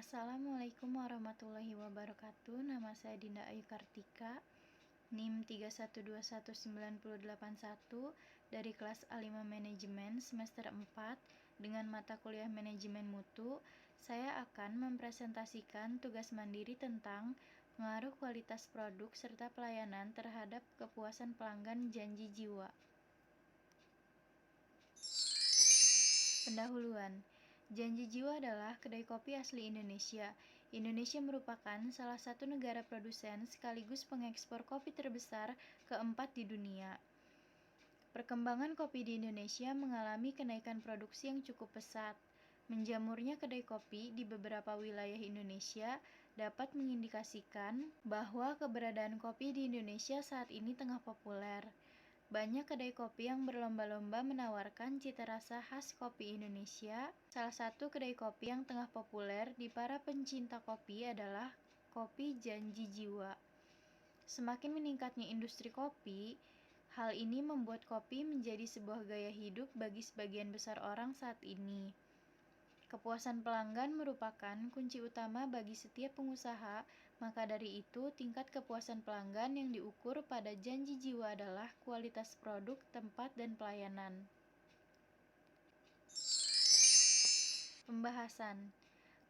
Assalamualaikum warahmatullahi wabarakatuh. Nama saya Dinda Ayu Kartika, NIM 31219081 dari kelas A5 Manajemen semester 4 dengan mata kuliah Manajemen Mutu. Saya akan mempresentasikan tugas mandiri tentang pengaruh kualitas produk serta pelayanan terhadap kepuasan pelanggan janji jiwa. Pendahuluan. Janji Jiwa adalah kedai kopi asli Indonesia. Indonesia merupakan salah satu negara produsen sekaligus pengekspor kopi terbesar keempat di dunia. Perkembangan kopi di Indonesia mengalami kenaikan produksi yang cukup pesat. Menjamurnya kedai kopi di beberapa wilayah Indonesia dapat mengindikasikan bahwa keberadaan kopi di Indonesia saat ini tengah populer. Banyak kedai kopi yang berlomba-lomba menawarkan cita rasa khas kopi Indonesia. Salah satu kedai kopi yang tengah populer di para pencinta kopi adalah Kopi Janji Jiwa. Semakin meningkatnya industri kopi, hal ini membuat kopi menjadi sebuah gaya hidup bagi sebagian besar orang saat ini. Kepuasan pelanggan merupakan kunci utama bagi setiap pengusaha, maka dari itu tingkat kepuasan pelanggan yang diukur pada janji jiwa adalah kualitas produk, tempat, dan pelayanan. Pembahasan.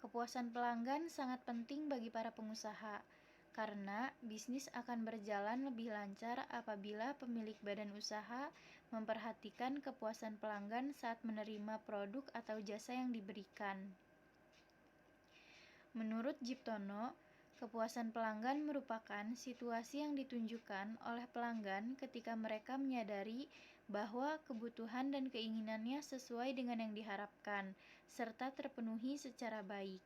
Kepuasan pelanggan sangat penting bagi para pengusaha, karena bisnis akan berjalan lebih lancar apabila pemilik badan usaha memperhatikan kepuasan pelanggan saat menerima produk atau jasa yang diberikan. Menurut Jiptono, kepuasan pelanggan merupakan situasi yang ditunjukkan oleh pelanggan ketika mereka menyadari bahwa kebutuhan dan keinginannya sesuai dengan yang diharapkan, serta terpenuhi secara baik.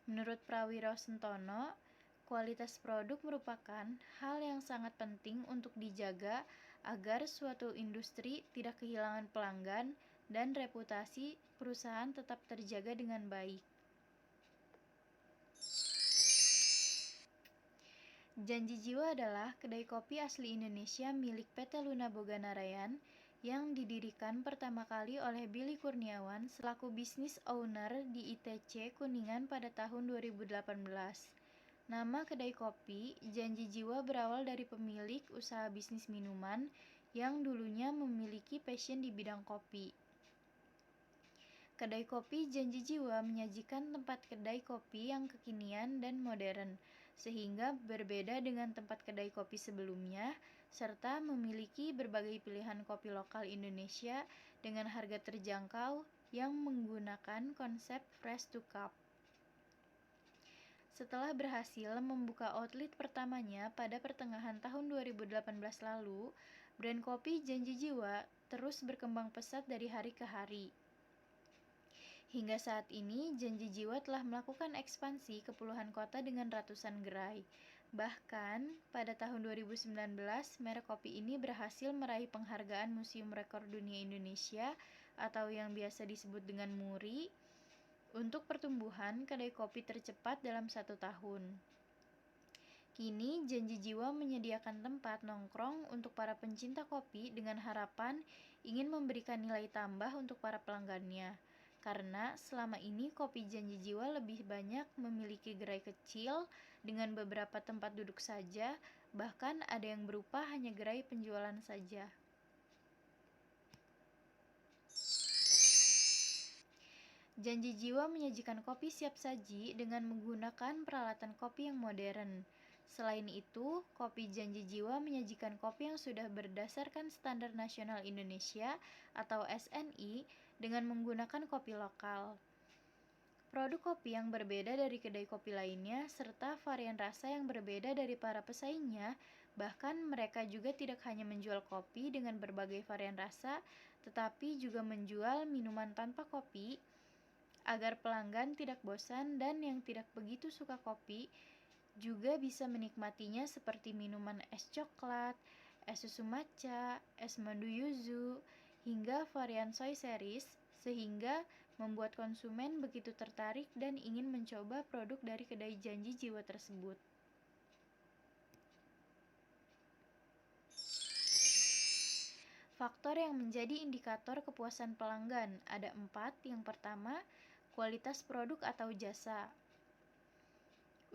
Menurut Prawiro Sentono, kualitas produk merupakan hal yang sangat penting untuk dijaga agar suatu industri tidak kehilangan pelanggan dan reputasi perusahaan tetap terjaga dengan baik. Janji Jiwa adalah kedai kopi asli Indonesia milik PT Luna Boga Narayan yang didirikan pertama kali oleh Billy Kurniawan selaku business owner di ITC Kuningan pada tahun 2018. Nama kedai kopi Janji Jiwa berawal dari pemilik usaha bisnis minuman yang dulunya memiliki passion di bidang kopi. Kedai kopi Janji Jiwa menyajikan tempat kedai kopi yang kekinian dan modern, sehingga berbeda dengan tempat kedai kopi sebelumnya, serta memiliki berbagai pilihan kopi lokal Indonesia dengan harga terjangkau yang menggunakan konsep fresh to cup. Setelah berhasil membuka outlet pertamanya pada pertengahan tahun 2018 lalu, brand kopi Janji Jiwa terus berkembang pesat dari hari ke hari. Hingga saat ini, Janji Jiwa telah melakukan ekspansi ke puluhan kota dengan ratusan gerai. Bahkan, pada tahun 2019, merek kopi ini berhasil meraih penghargaan Museum Rekor Dunia Indonesia atau yang biasa disebut dengan MURI untuk pertumbuhan kedai kopi tercepat dalam 1 tahun. Kini, Janji Jiwa menyediakan tempat nongkrong untuk para pencinta kopi dengan harapan ingin memberikan nilai tambah untuk para pelanggannya. Karena selama ini kopi Janji Jiwa lebih banyak memiliki gerai kecil dengan beberapa tempat duduk saja, bahkan ada yang berupa hanya gerai penjualan saja. Janji Jiwa menyajikan kopi siap saji dengan menggunakan peralatan kopi yang modern. Selain itu, kopi Janji Jiwa menyajikan kopi yang sudah berdasarkan Standar Nasional Indonesia atau SNI dengan menggunakan kopi lokal. Produk kopi yang berbeda dari kedai kopi lainnya serta varian rasa yang berbeda dari para pesaingnya, bahkan mereka juga tidak hanya menjual kopi dengan berbagai varian rasa, tetapi juga menjual minuman tanpa kopi agar pelanggan tidak bosan dan yang tidak begitu suka kopi juga bisa menikmatinya seperti minuman es coklat, es susu matcha, es madu yuzu, hingga varian soy series, sehingga membuat konsumen begitu tertarik dan ingin mencoba produk dari kedai Janji Jiwa tersebut. Faktor yang menjadi indikator kepuasan pelanggan ada 4. Yang pertama, kualitas produk atau jasa.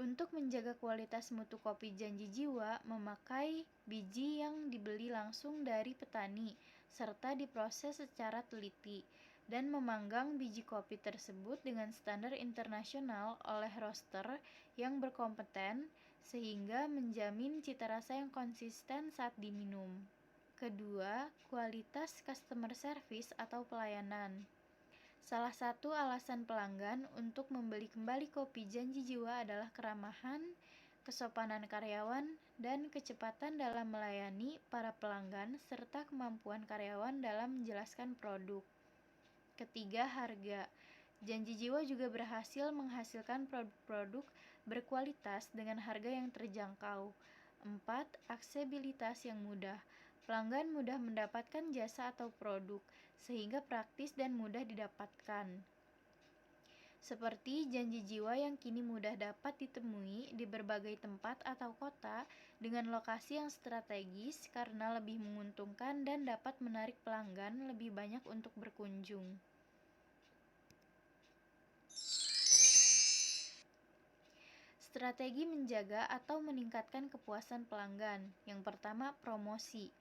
Untuk menjaga kualitas mutu kopi Janji Jiwa, memakai biji yang dibeli langsung dari petani, serta diproses secara teliti, dan memanggang biji kopi tersebut dengan standar internasional oleh roaster yang berkompeten, sehingga menjamin cita rasa yang konsisten saat diminum. Kedua, kualitas customer service atau pelayanan. Salah satu alasan pelanggan untuk membeli kembali kopi Janji Jiwa adalah keramahan, kesopanan karyawan, dan kecepatan dalam melayani para pelanggan serta kemampuan karyawan dalam menjelaskan produk. Ketiga, harga. Janji Jiwa juga berhasil menghasilkan produk-produk berkualitas dengan harga yang terjangkau. 4. Aksesibilitas yang mudah. Pelanggan mudah mendapatkan jasa atau produk, sehingga praktis dan mudah didapatkan. Seperti Janji Jiwa yang kini mudah dapat ditemui di berbagai tempat atau kota dengan lokasi yang strategis karena lebih menguntungkan dan dapat menarik pelanggan lebih banyak untuk berkunjung. Strategi menjaga atau meningkatkan kepuasan pelanggan. Yang pertama, promosi.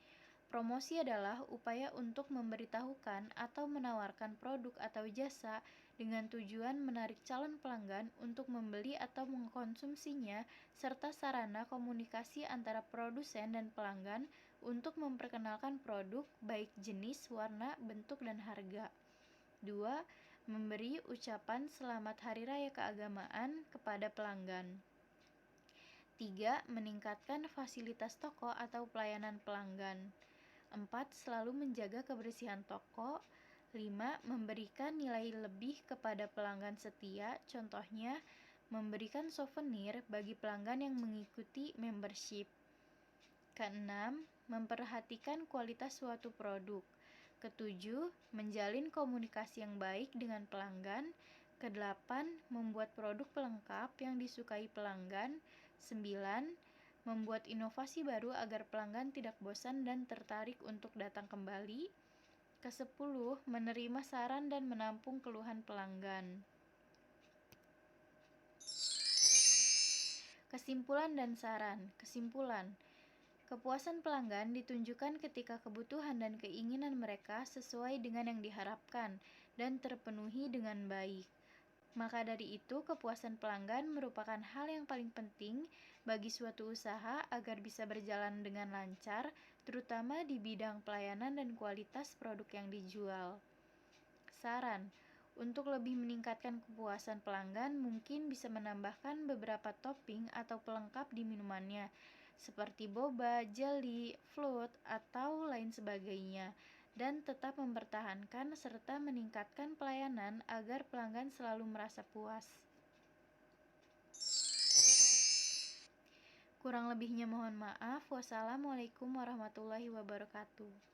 Promosi adalah upaya untuk memberitahukan atau menawarkan produk atau jasa dengan tujuan menarik calon pelanggan untuk membeli atau mengkonsumsinya, serta sarana komunikasi antara produsen dan pelanggan untuk memperkenalkan produk, baik jenis, warna, bentuk, dan harga. 2. Memberi ucapan selamat Hari Raya Keagamaan kepada pelanggan. 3. Meningkatkan fasilitas toko atau pelayanan pelanggan. 4. Selalu menjaga kebersihan toko. 5. Memberikan nilai lebih kepada pelanggan setia, contohnya memberikan souvenir bagi pelanggan yang mengikuti membership. Keenam, memperhatikan kualitas suatu produk. Ketujuh, menjalin komunikasi yang baik dengan pelanggan. Kedelapan, membuat produk pelengkap yang disukai pelanggan. 9. Membuat inovasi baru agar pelanggan tidak bosan dan tertarik untuk datang kembali. Kesepuluh, menerima saran dan menampung keluhan pelanggan. Kesimpulan dan saran. Kesimpulan, kepuasan pelanggan ditunjukkan ketika kebutuhan dan keinginan mereka sesuai dengan yang diharapkan dan terpenuhi dengan baik. Maka dari itu, kepuasan pelanggan merupakan hal yang paling penting bagi suatu usaha agar bisa berjalan dengan lancar, terutama di bidang pelayanan dan kualitas produk yang dijual. Saran, untuk lebih meningkatkan kepuasan pelanggan mungkin bisa menambahkan beberapa topping atau pelengkap di minumannya, seperti boba, jelly, float, atau lain sebagainya, dan tetap mempertahankan serta meningkatkan pelayanan agar pelanggan selalu merasa puas. Kurang lebihnya mohon maaf. Wassalamualaikum warahmatullahi wabarakatuh.